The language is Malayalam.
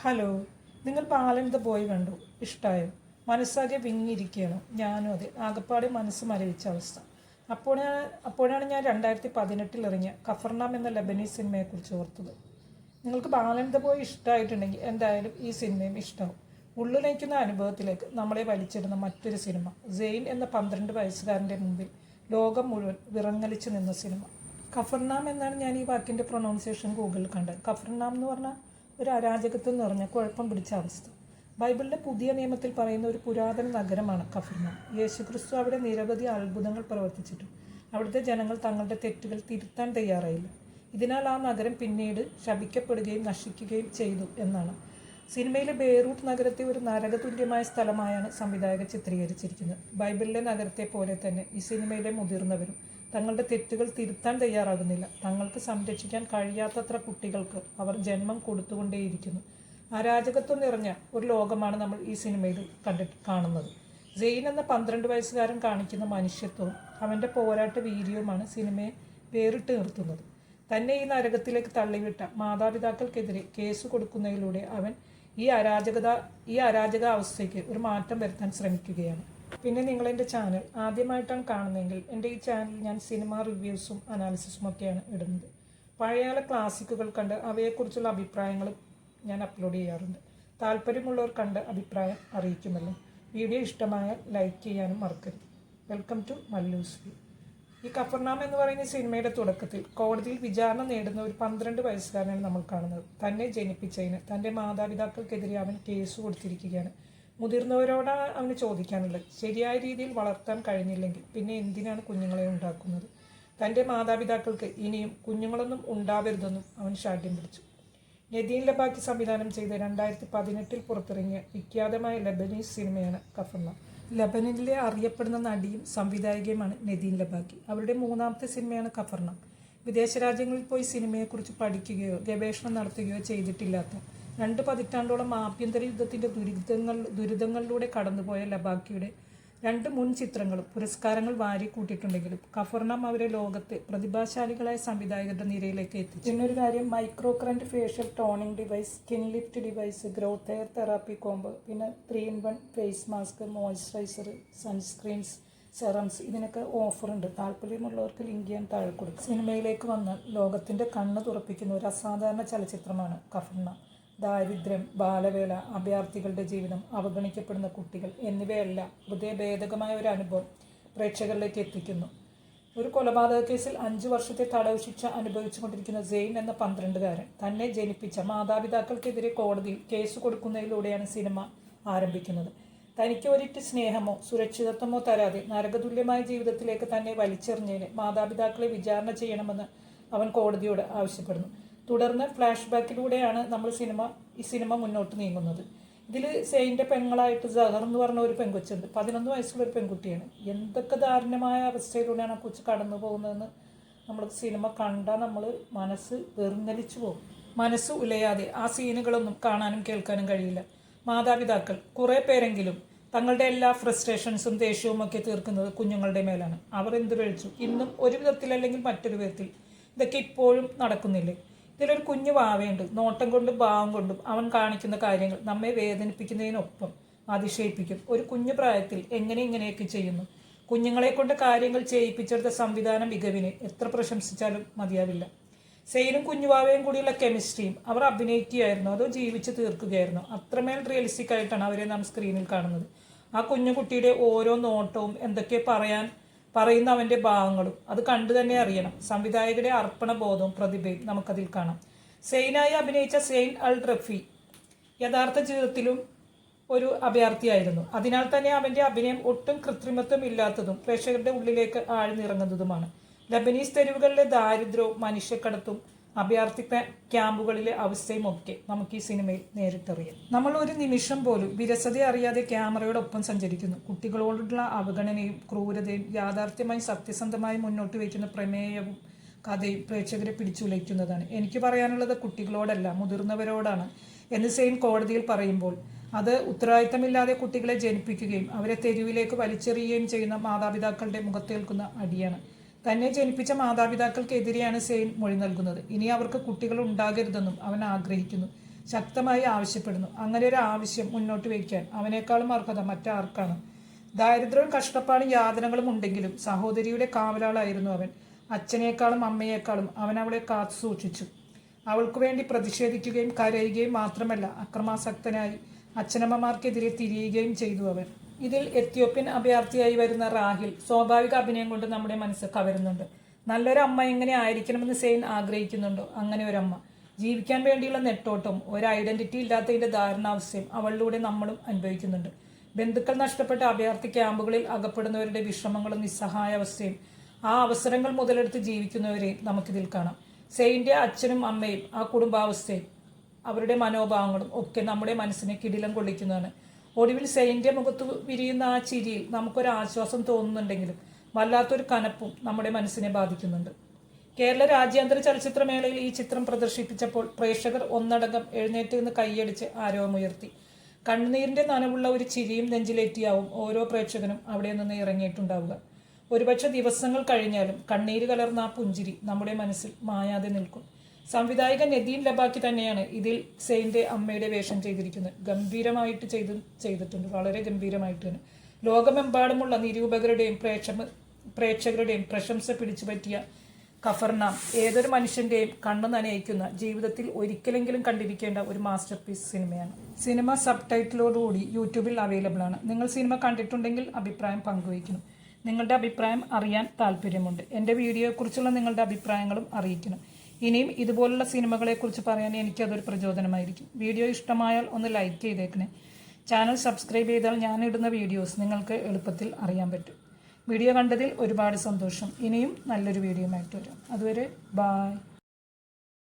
ഹലോ, നിങ്ങൾ ബാലൻ ദ ബോയ് കണ്ടു? ഇഷ്ടമായോ? മനസ്സാകെ വിങ്ങിയിരിക്കുകയാണ്. ഞാനും അതെ, ആകപ്പാടെ മനസ്സ് മരവിച്ച അവസ്ഥ. അപ്പോഴാണ് ഞാൻ 2018 ഇറങ്ങിയ കഫർനാം എന്ന ലബനീസ് സിനിമയെക്കുറിച്ച് ഓർത്തത്. നിങ്ങൾക്ക് ബാലൻ ദ ബോയ് ഇഷ്ടമായിട്ടുണ്ടെങ്കിൽ എന്തായാലും ഈ സിനിമയും ഇഷ്ടമാവും. ഉള്ളിലേക്കുന്ന അനുഭവത്തിലേക്ക് നമ്മളെ വലിച്ചിടുന്ന മറ്റൊരു സിനിമ, സെയിൻ എന്ന 12 വയസ്സുകാരൻ്റെ മുമ്പിൽ ലോകം മുഴുവൻ വിറങ്ങലിച്ച് നിന്ന സിനിമ. കഫർനാം എന്നാണ് ഞാൻ ഈ വാക്കിൻ്റെ പ്രൊനൗൺസിയേഷൻ ഗൂഗിളിൽ കണ്ടത്. കഫർനാം എന്ന് പറഞ്ഞാൽ ഒരു അരാജകത്വം നിറഞ്ഞ കുഴപ്പം പിടിച്ച അവസ്ഥ. ബൈബിളിലെ പുതിയ നിയമത്തിൽ പറയുന്ന ഒരു പുരാതന നഗരമാണ് കഫർനാം. യേശുക്രിസ്തു അവിടെ നിരവധി അത്ഭുതങ്ങൾ പ്രവർത്തിച്ചിട്ടും അവിടുത്തെ ജനങ്ങൾ തങ്ങളുടെ തെറ്റുകൾ തിരുത്താൻ തയ്യാറായില്ല. ഇതിനാൽ ആ നഗരം പിന്നീട് ശപിക്കപ്പെടുകയും നശിക്കുകയും ചെയ്തു എന്നാണ്. സിനിമയിലെ ബെയ്റൂട്ട് നഗരത്തെ ഒരു നരകതുല്യമായ സ്ഥലമായാണ് സംവിധായകർ ചിത്രീകരിച്ചിരിക്കുന്നത്. ബൈബിളിലെ നഗരത്തെ പോലെ തന്നെ ഈ സിനിമയിലെ മുതിർന്നവരും തങ്ങളുടെ തെറ്റുകൾ തിരുത്താൻ തയ്യാറാകുന്നില്ല. തങ്ങൾക്ക് സംരക്ഷിക്കാൻ കഴിയാത്തത്ര കുട്ടികൾക്ക് അവർ ജന്മം കൊടുത്തുകൊണ്ടേയിരിക്കുന്നു. അരാജകത്വം നിറഞ്ഞ ഒരു ലോകമാണ് നമ്മൾ ഈ സിനിമയിൽ കാണുന്നത്. സെയിൻ എന്ന 12 വയസ്സുകാരൻ കാണിക്കുന്ന മനുഷ്യത്വവും അവൻ്റെ പോരാട്ട വീര്യവുമാണ് സിനിമയെ വേറിട്ട് നിർത്തുന്നത്. തന്നെ ഈ നരകത്തിലേക്ക് തള്ളിവിട്ട മാതാപിതാക്കൾക്കെതിരെ കേസ് കൊടുക്കുന്നതിലൂടെ അവൻ ഈ അരാജകാവസ്ഥയ്ക്ക് ഒരു മാറ്റം വരുത്താൻ ശ്രമിക്കുകയാണ്. പിന്നെ നിങ്ങളെൻ്റെ ചാനൽ ആദ്യമായിട്ടാണ് കാണുന്നതെങ്കിൽ എൻ്റെ ഈ ചാനൽ ഞാൻ സിനിമ റിവ്യൂസും അനാലിസിസും ഒക്കെയാണ് ഇടുന്നത്. പഴയകാല ക്ലാസിക്കുകൾ കണ്ട് അവയെക്കുറിച്ചുള്ള അഭിപ്രായങ്ങളും ഞാൻ അപ്ലോഡ് ചെയ്യാറുണ്ട്. താല്പര്യമുള്ളവർ കണ്ട് അഭിപ്രായം അറിയിക്കുമല്ലോ. വീഡിയോ ഇഷ്ടമായാൽ ലൈക്ക് ചെയ്യാനും മറക്കരുത്. Welcome to Mallus view. ഈ കഫർനാം എന്ന് പറയുന്ന സിനിമയുടെ തുടക്കത്തിൽ കോടതിയിൽ വിചാരണ നേടുന്ന ഒരു 12 വയസ്സുകാരനാണ് നമ്മൾ കാണുന്നത്. തന്നെ ജനിപ്പിച്ചതിന് തൻ്റെ മാതാപിതാക്കൾക്കെതിരെ അവൻ കേസ് കൊടുത്തിരിക്കുകയാണ്. മുതിർന്നവരോടാണ് അവന് ചോദിക്കാനുള്ളത്. ശരിയായ രീതിയിൽ വളർത്താൻ കഴിഞ്ഞില്ലെങ്കിൽ പിന്നെ എന്തിനാണ് കുഞ്ഞുങ്ങളെ ഉണ്ടാക്കുന്നത്? തൻ്റെ മാതാപിതാക്കൾക്ക് ഇനിയും കുഞ്ഞുങ്ങളൊന്നും ഉണ്ടാവരുതെന്നും അവൻ ശാഠ്യം പിടിച്ചു. നദീൻ ലബാക്കി സംവിധാനം ചെയ്ത 2018 പുറത്തിറങ്ങിയ വിഖ്യാതമായ ലബനീസ് സിനിമയാണ് കഫർനാം. ലബനനിലെ അറിയപ്പെടുന്ന നടിയും സംവിധായികയുമാണ് നദീൻ ലബാക്കി. അവരുടെ 3ാമത്തെ സിനിമയാണ് കഫർനാം. വിദേശ രാജ്യങ്ങളിൽ പോയി സിനിമയെക്കുറിച്ച് പഠിക്കുകയോ ഗവേഷണം നടത്തുകയോ ചെയ്തിട്ടില്ലാത്ത 2 പതിറ്റാണ്ടോളം ആഭ്യന്തര യുദ്ധത്തിൻ്റെ ദുരിതങ്ങളിലൂടെ കടന്നുപോയ ലബാക്കിയുടെ 2 മുൻ ചിത്രങ്ങളും പുരസ്കാരങ്ങൾ വാരിക്കൂട്ടിയിട്ടുണ്ടെങ്കിലും കഫർനാം അവരെ ലോകത്തെ പ്രതിഭാശാലികളായ സംവിധായകരുടെ നിരയിലേക്ക് എത്തിച്ചു. പിന്നൊരു കാര്യം, micro current facial toning device, skin lift device, growth hair therapy combo, പിന്നെ 3-in-1 face mask, moisturiser, sunscreens, serums, ഇതിനൊക്കെ ഓഫറുണ്ട്. താല്പര്യമുള്ളവർക്ക് ലിങ്ക് ചെയ്യാൻ താഴെ കൊടുക്കും. സിനിമയിലേക്ക് വന്നാൽ ലോകത്തിൻ്റെ കണ്ണ് തുറപ്പിക്കുന്ന ഒരു അസാധാരണ ചലച്ചിത്രമാണ് കഫർനാം. ദാരിദ്ര്യം, ബാലവേല, അഭയാർത്ഥികളുടെ ജീവിതം, അവഗണിക്കപ്പെടുന്ന കുട്ടികൾ എന്നിവയെല്ലാം ഹൃദയഭേദകമായ ഒരു അനുഭവം പ്രേക്ഷകരിലേക്ക് എത്തിക്കുന്നു. ഒരു കൊലപാതക കേസിൽ 5 വർഷത്തെ തടവ് ശിക്ഷ അനുഭവിച്ചുകൊണ്ടിരിക്കുന്ന സെയിൻ എന്ന 12-കാരൻ തന്നെ ജനിപ്പിച്ച മാതാപിതാക്കൾക്കെതിരെ കോടതിയിൽ കേസ് കൊടുക്കുന്നതിലൂടെയാണ് സിനിമ ആരംഭിക്കുന്നത്. തനിക്ക് ഒരിറ്റ് സ്നേഹമോ സുരക്ഷിതത്വമോ തരാതെ നരകതുല്യമായ ജീവിതത്തിലേക്ക് തന്നെ വലിച്ചെറിഞ്ഞതിന് മാതാപിതാക്കളെ വിചാരണ ചെയ്യണമെന്ന് അവൻ കോടതിയോട് ആവശ്യപ്പെടുന്നു. തുടർന്ന് ഫ്ലാഷ് ബാക്കിലൂടെയാണ് ഈ സിനിമ മുന്നോട്ട് നീങ്ങുന്നത്. ഇതിൽ സെയിൻ്റെ പെങ്ങളായിട്ട് സഹർ എന്ന് പറഞ്ഞ ഒരു പെൺകൊച്ചുണ്ട്. 11 വയസ്സുള്ള ഒരു പെൺകുട്ടിയാണ്. എന്തൊക്കെ ദാരുണമായ അവസ്ഥയിലൂടെയാണ് ആ കൊച്ചു കടന്നു പോകുന്നതെന്ന് നമ്മൾ സിനിമ കണ്ടാൽ നമ്മൾ മനസ്സ് വെറുങ്ങലിച്ചു പോകും. മനസ്സ് ഉലയാതെ ആ സീനുകളൊന്നും കാണാനും കേൾക്കാനും കഴിയില്ല. മാതാപിതാക്കൾ കുറേ പേരെങ്കിലും തങ്ങളുടെ എല്ലാ ഫ്രസ്ട്രേഷൻസും ദേഷ്യവും ഒക്കെ തീർക്കുന്നത് കുഞ്ഞുങ്ങളുടെ മേലാണ്. അവർ എന്ത് കഴിച്ചു? ഇന്നും ഒരു വിധത്തിലല്ലെങ്കിൽ മറ്റൊരു വിധത്തിൽ ഇതൊക്കെ ഇപ്പോഴും നടക്കുന്നില്ലേ? ഇതിലൊരു കുഞ്ഞു വാവയുണ്ട്. നോട്ടം കൊണ്ടും ഭാവം കൊണ്ടും അവൻ കാണിക്കുന്ന കാര്യങ്ങൾ നമ്മെ വേദനിപ്പിക്കുന്നതിനൊപ്പം അതിശയിപ്പിക്കും. ഒരു കുഞ്ഞു പ്രായത്തിൽ എങ്ങനെ ഇങ്ങനെയൊക്കെ ചെയ്യുന്നു? കുഞ്ഞുങ്ങളെ കൊണ്ട് കാര്യങ്ങൾ ചെയ്യിപ്പിച്ചെടുത്ത സംവിധാന മികവിനെ എത്ര പ്രശംസിച്ചാലും മതിയാവില്ല. സെയിനും കുഞ്ഞുവാവയും കൂടിയുള്ള കെമിസ്ട്രിയും അവർ അഭിനയിക്കുകയായിരുന്നു അതോ ജീവിച്ച് തീർക്കുകയായിരുന്നു? അത്രമേൽ റിയലിസ്റ്റിക് ആയിട്ടാണ് അവരെ നാം സ്ക്രീനിൽ കാണുന്നത്. ആ കുഞ്ഞുകുട്ടിയുടെ ഓരോ നോട്ടവും എന്തൊക്കെ പറയുന്ന അവൻ്റെ ഭാവങ്ങളും അത് കണ്ടു തന്നെ അറിയണം. സംവിധായകരുടെ അർപ്പണബോധവും പ്രതിഭയും നമുക്കതിൽ കാണാം. സെയിനായി അഭിനയിച്ച സെയിൻ അൽ റഫി യഥാർത്ഥ ജീവിതത്തിലും ഒരു അഭയാർത്ഥിയായിരുന്നു. അതിനാൽ തന്നെ അവൻ്റെ അഭിനയം ഒട്ടും കൃത്രിമത്വം ഇല്ലാത്തതും പ്രേക്ഷകരുടെ ഉള്ളിലേക്ക് ആഴ്ന്നിറങ്ങുന്നതുമാണ്. ലബനീസ് തെരുവുകളിലെ ദാരിദ്ര്യവും മനുഷ്യക്കടത്തും അഭയാർത്ഥി ക്യാമ്പുകളിലെ അവസ്ഥയും ഒക്കെ നമുക്ക് ഈ സിനിമയിൽ നേരിട്ടറിയാം. നമ്മൾ ഒരു നിമിഷം പോലും വിരസത അറിയാതെ ക്യാമറയോടൊപ്പം സഞ്ചരിക്കുന്നു. കുട്ടികളോടുള്ള അവഗണനയും ക്രൂരതയും യാഥാർത്ഥ്യമായി സത്യസന്ധമായി മുന്നോട്ട് വയ്ക്കുന്ന പ്രമേയവും കഥയും പ്രേക്ഷകരെ പിടിച്ചുലയ്ക്കുന്നതാണ്. എനിക്ക് പറയാനുള്ളത് കുട്ടികളോടല്ല, മുതിർന്നവരോടാണ് എന്ന് സെയിൻ കോടതിയിൽ പറയുമ്പോൾ അത് ഉത്തരവാദിത്തമില്ലാതെ കുട്ടികളെ ജനിപ്പിക്കുകയും അവരെ തെരുവിലേക്ക് വലിച്ചെറിയുകയും ചെയ്യുന്ന മാതാപിതാക്കളുടെ മുഖത്തേൽക്കുന്ന അടിയാണ്. തന്നെ ജനിപ്പിച്ച മാതാപിതാക്കൾക്കെതിരെയാണ് സെയിൻ മൊഴി നൽകുന്നത്. ഇനി അവർക്ക് കുട്ടികൾ ഉണ്ടാകരുതെന്നും അവൻ ആഗ്രഹിക്കുന്നു. ശക്തമായി ആവശ്യപ്പെടുന്നു. അങ്ങനെ ഒരു ആവശ്യം മുന്നോട്ട് വയ്ക്കാൻ അവനേക്കാളും അർഹത മറ്റാർക്കാണ്? ദാരിദ്ര്യവും കഷ്ടപ്പാടും യാതനകളും ഉണ്ടെങ്കിലും സഹോദരിയുടെ കാവലാളായിരുന്നു അവൻ. അച്ഛനേക്കാളും അമ്മയേക്കാളും അവൻ അവളെ കാത്തു സൂക്ഷിച്ചു. അവൾക്കു വേണ്ടി പ്രതിഷേധിക്കുകയും കരയുകയും മാത്രമല്ല, അക്രമാസക്തനായി അച്ഛനമ്മമാർക്കെതിരെ തിരിയുകയും ചെയ്തു അവൻ. ഇതിൽ എത്യോപ്യൻ അഭയാർത്ഥിയായി വരുന്ന റാഹിൽ സ്വാഭാവിക അഭിനയം കൊണ്ട് നമ്മുടെ മനസ്സ് കവരുന്നുണ്ട്. നല്ലൊരു അമ്മ എങ്ങനെ ആയിരിക്കണമെന്ന് സെയിൻ ആഗ്രഹിക്കുന്നുണ്ടോ അങ്ങനെ ഒരമ്മ. ജീവിക്കാൻ വേണ്ടിയുള്ള നെട്ടോട്ടം, ഒരു ഐഡന്റിറ്റി ഇല്ലാത്തതിന്റെ ദാരുണാവസ്ഥയും അവളിലൂടെ നമ്മളും അനുഭവിക്കുന്നുണ്ട്. ബന്ധുക്കൾ നഷ്ടപ്പെട്ട അഭയാർത്ഥി ക്യാമ്പുകളിൽ അകപ്പെടുന്നവരുടെ വിഷമങ്ങളും നിസ്സഹായാവസ്ഥയും ആ അവസരങ്ങൾ മുതലെടുത്ത് ജീവിക്കുന്നവരെയും നമുക്കിതിൽ കാണാം. സെയിൻ്റെ അച്ഛനും അമ്മയും ആ കുടുംബാവസ്ഥയും അവരുടെ മനോഭാവങ്ങളും ഒക്കെ നമ്മുടെ മനസ്സിനെ കിടിലം കൊള്ളിക്കുന്നതാണ്. ഒടുവിൽ സെയിൻ്റെ മുഖത്ത് വിരിയുന്ന ആ ചിരിയിൽ നമുക്കൊരു ആശ്വാസം തോന്നുന്നുണ്ടെങ്കിലും വല്ലാത്തൊരു കനപ്പും നമ്മുടെ മനസ്സിനെ ബാധിക്കുന്നുണ്ട്. കേരള രാജ്യാന്തര ചലച്ചിത്രമേളയിൽ ഈ ചിത്രം പ്രദർശിപ്പിച്ചപ്പോൾ പ്രേക്ഷകർ ഒന്നടങ്കം എഴുന്നേറ്റ് നിന്ന് കൈയടിച്ച് ആരവമുയർത്തി. കണ്ണുനീരിന്റെ നനവുള്ള ഒരു ചിരിയും നെഞ്ചിലേറ്റിയാവും ഓരോ പ്രേക്ഷകനും അവിടെ നിന്ന് ഇറങ്ങിയിട്ടുണ്ടാവുക. ഒരുപക്ഷെ ദിവസങ്ങൾ കഴിഞ്ഞാലും കണ്ണീര് കലർന്ന ആ പുഞ്ചിരി നമ്മുടെ മനസ്സിൽ മായാതെ നിൽക്കും. സംവിധായകൻ നദീം ലബാക്കി തന്നെയാണ് ഇതിൽ സെയിൻ്റെ അമ്മയുടെ വേഷം ചെയ്തിരിക്കുന്നത്. ഗംഭീരമായിട്ട് ചെയ്തിട്ടുണ്ട്, വളരെ ഗംഭീരമായിട്ട് തന്നെ. ലോകമെമ്പാടുമുള്ള നിരൂപകരുടെയും പ്രേക്ഷകരുടെയും പ്രശംസ പിടിച്ചുപറ്റിയ കഫർനാം ഏതൊരു മനുഷ്യന്റെയും കണ്ണു നനയിക്കുന്ന, ജീവിതത്തിൽ ഒരിക്കലെങ്കിലും കണ്ടിരിക്കേണ്ട ഒരു മാസ്റ്റർ പീസ് സിനിമയാണ്. സിനിമ സബ് ടൈറ്റിലോടുകൂടി യൂട്യൂബിൽ അവൈലബിൾ ആണ്. നിങ്ങൾ സിനിമ കണ്ടിട്ടുണ്ടെങ്കിൽ അഭിപ്രായം പങ്കുവയ്ക്കണം. നിങ്ങളുടെ അഭിപ്രായം അറിയാൻ താല്പര്യമുണ്ട്. എൻ്റെ വീഡിയോയെക്കുറിച്ചുള്ള നിങ്ങളുടെ അഭിപ്രായങ്ങളും അറിയിക്കണം. ഇനിയും ഇതുപോലുള്ള സിനിമകളെക്കുറിച്ച് പറയാൻ എനിക്കതൊരു പ്രചോദനമായിരിക്കും. വീഡിയോ ഇഷ്ടമായാൽ ഒന്ന് ലൈക്ക് ചെയ്തേക്കണേ. ചാനൽ സബ്സ്ക്രൈബ് ചെയ്താൽ ഞാനിടുന്ന വീഡിയോസ് നിങ്ങൾക്ക് എളുപ്പത്തിൽ അറിയാൻ പറ്റും. വീഡിയോ കണ്ടതിൽ ഒരുപാട് സന്തോഷം. ഇനിയും നല്ലൊരു വീഡിയോയുമായിട്ട് വരാം. അതുവരെ ബായ്.